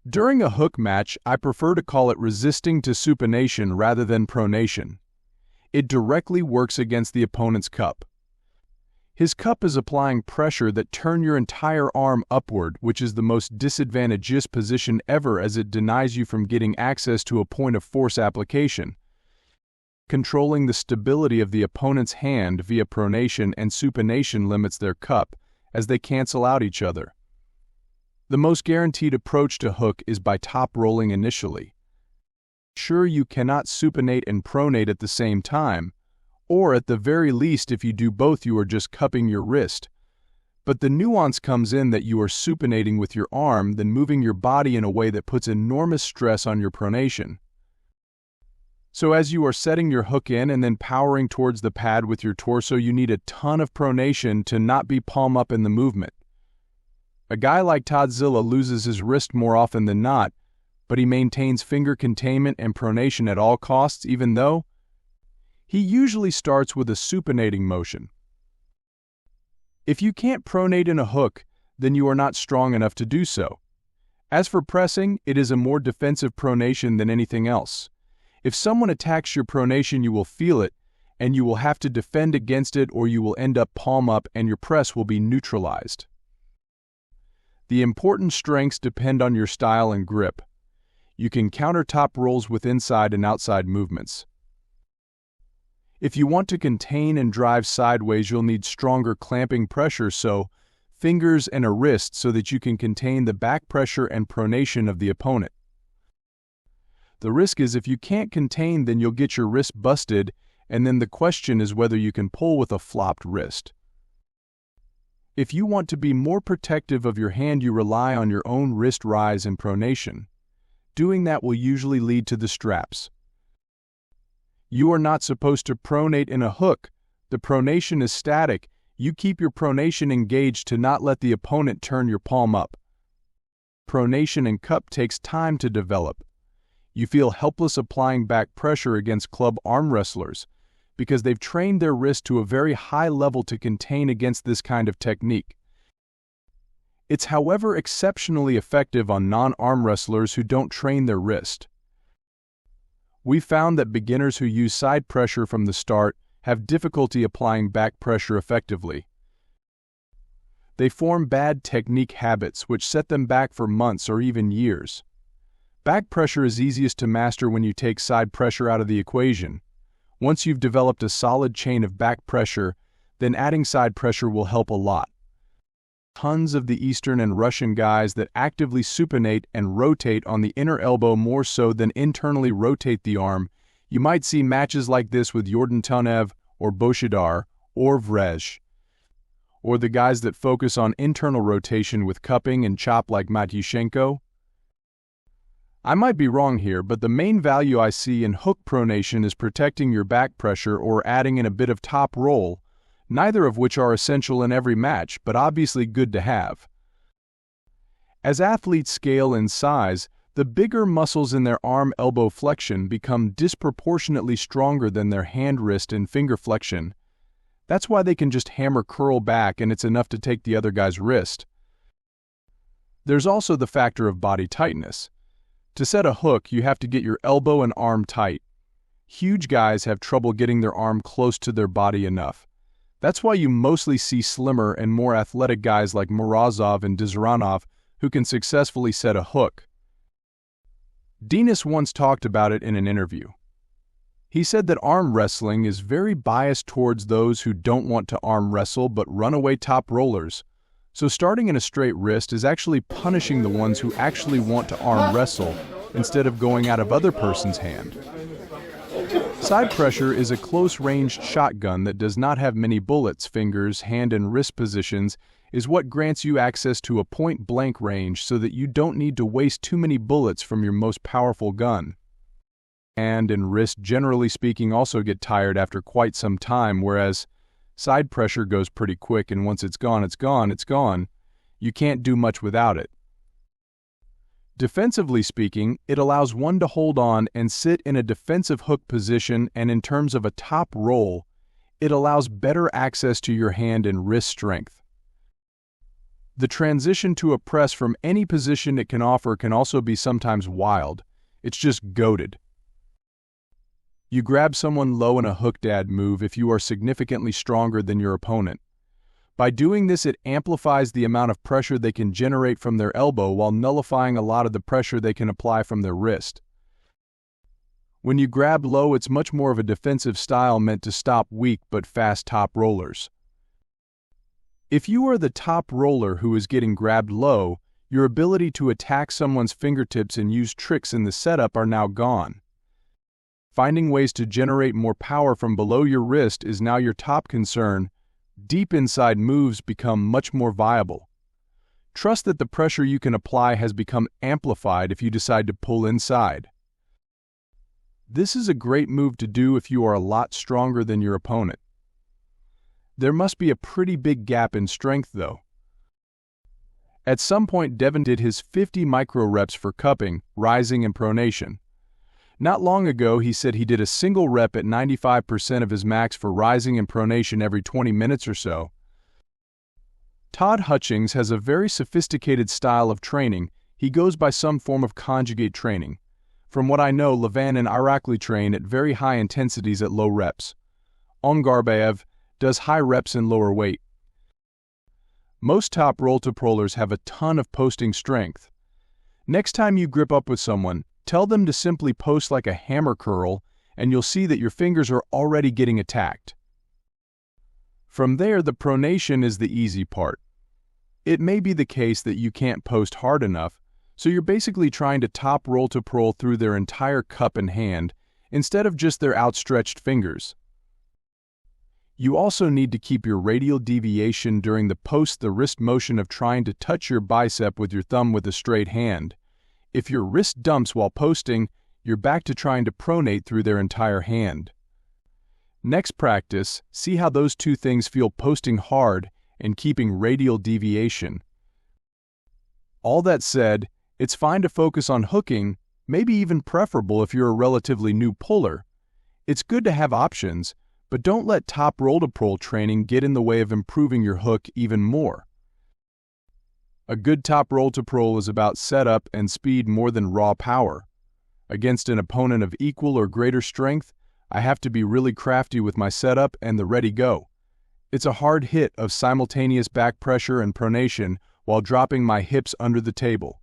During a hook match, I prefer to call it resisting to supination rather than pronation. It directly works against the opponent's cup. His cup is applying pressure that turns your entire arm upward, which is the most disadvantageous position ever as it denies you from getting access to a point of force application. Controlling the stability of the opponent's hand via pronation and supination limits their cup, as they cancel out each other. The most guaranteed approach to hook is by top rolling initially. Sure, you cannot supinate and pronate at the same time, or at the very least if you do both you are just cupping your wrist. But the nuance comes in that you are supinating with your arm, then moving your body in a way that puts enormous stress on your pronation. So as you are setting your hook in and then powering towards the pad with your torso, you need a ton of pronation to not be palm up in the movement. A guy like Todzilla loses his wrist more often than not, but he maintains finger containment and pronation at all costs, even though he usually starts with a supinating motion. If you can't pronate in a hook, then you are not strong enough to do so. As for pressing, it is a more defensive pronation than anything else. If someone attacks your pronation, you will feel it, and you will have to defend against it, or you will end up palm up and your press will be neutralized. The important strengths depend on your style and grip. You can counter top rolls with inside and outside movements. If you want to contain and drive sideways, you'll need stronger clamping pressure, so fingers and a wrist, so that you can contain the back pressure and pronation of the opponent. The risk is if you can't contain, then you'll get your wrist busted, and then the question is whether you can pull with a flopped wrist. If you want to be more protective of your hand, you rely on your own wrist rise and pronation. Doing that will usually lead to the straps. You are not supposed to pronate in a hook. The pronation is static. You keep your pronation engaged to not let the opponent turn your palm up. Pronation and cup takes time to develop. You feel helpless applying back pressure against club arm wrestlers because they've trained their wrist to a very high level to contain against this kind of technique. It's, however, exceptionally effective on non-arm wrestlers who don't train their wrist. We found that beginners who use side pressure from the start have difficulty applying back pressure effectively. They form bad technique habits which set them back for months or even years. Back pressure is easiest to master when you take side pressure out of the equation. Once you've developed a solid chain of back pressure, then adding side pressure will help a lot. Tons of the Eastern and Russian guys that actively supinate and rotate on the inner elbow more so than internally rotate the arm. You might see matches like this with Yordantonev or Boshidar or Vrej. Or the guys that focus on internal rotation with cupping and chop like Matyushenko. I might be wrong here, but the main value I see in hook pronation is protecting your back pressure or adding in a bit of top roll, neither of which are essential in every match, but obviously good to have. As athletes scale in size, the bigger muscles in their arm-elbow flexion become disproportionately stronger than their hand, wrist, and finger flexion. That's why they can just hammer curl back and it's enough to take the other guy's wrist. There's also the factor of body tightness. To set a hook, you have to get your elbow and arm tight. Huge guys have trouble getting their arm close to their body enough. That's why you mostly see slimmer and more athletic guys like Morozov and Dizranov who can successfully set a hook. Denis once talked about it in an interview. He said that arm wrestling is very biased towards those who don't want to arm wrestle but runaway top rollers. So starting in a straight wrist is actually punishing the ones who actually want to arm wrestle instead of going out of other person's hand. Side pressure is a close-ranged shotgun that does not have many bullets. Fingers, hand, and wrist positions is what grants you access to a point-blank range so that you don't need to waste too many bullets from your most powerful gun. Hand and wrist, generally speaking, also get tired after quite some time, whereas side pressure goes pretty quick, and once it's gone, it's gone, it's gone. You can't do much without it. Defensively speaking, it allows one to hold on and sit in a defensive hook position, and in terms of a top roll, it allows better access to your hand and wrist strength. The transition to a press from any position it can offer can also be sometimes wild. It's just goated. You grab someone low in a hook dad move if you are significantly stronger than your opponent. By doing this, it amplifies the amount of pressure they can generate from their elbow while nullifying a lot of the pressure they can apply from their wrist. When you grab low, it's much more of a defensive style meant to stop weak but fast top rollers. If you are the top roller who is getting grabbed low, your ability to attack someone's fingertips and use tricks in the setup are now gone. Finding ways to generate more power from below your wrist is now your top concern. Deep inside moves become much more viable. Trust that the pressure you can apply has become amplified if you decide to pull inside. This is a great move to do if you are a lot stronger than your opponent. There must be a pretty big gap in strength, though. At some point, Devon did his 50 micro reps for cupping, rising, and pronation. Not long ago, he said he did a single rep at 95% of his max for rising and pronation every 20 minutes or so. Todd Hutchings has a very sophisticated style of training. He goes by some form of conjugate training. From what I know, Levan and Irakli train at very high intensities at low reps. Ongarbayev does high reps and lower weight. Most top roll-to-prollers have a ton of posting strength. Next time you grip up with someone, tell them to simply post like a hammer curl, and you'll see that your fingers are already getting attacked. From there, the pronation is the easy part. It may be the case that you can't post hard enough, so you're basically trying to top roll-to-proll through their entire cup and hand, instead of just their outstretched fingers. You also need to keep your radial deviation during the post-the-wrist motion of trying to touch your bicep with your thumb with a straight hand. If your wrist dumps while posting, you're back to trying to pronate through their entire hand. Next practice, see how those two things feel posting hard and keeping radial deviation. All that said, it's fine to focus on hooking, maybe even preferable if you're a relatively new puller. It's good to have options, but don't let top roll-to-proll training get in the way of improving your hook even more. A good top roll-to-proll is about setup and speed more than raw power. Against an opponent of equal or greater strength, I have to be really crafty with my setup and the ready go. It's a hard hit of simultaneous back pressure and pronation while dropping my hips under the table.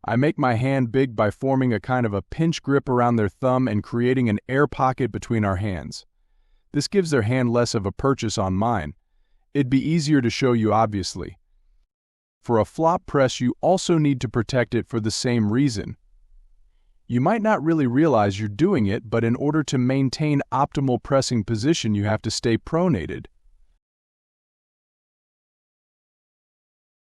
I make my hand big by forming a kind of a pinch grip around their thumb and creating an air pocket between our hands. This gives their hand less of a purchase on mine. It'd be easier to show you obviously. For a flop press, you also need to protect it for the same reason. You might not really realize you're doing it, but in order to maintain optimal pressing position, you have to stay pronated.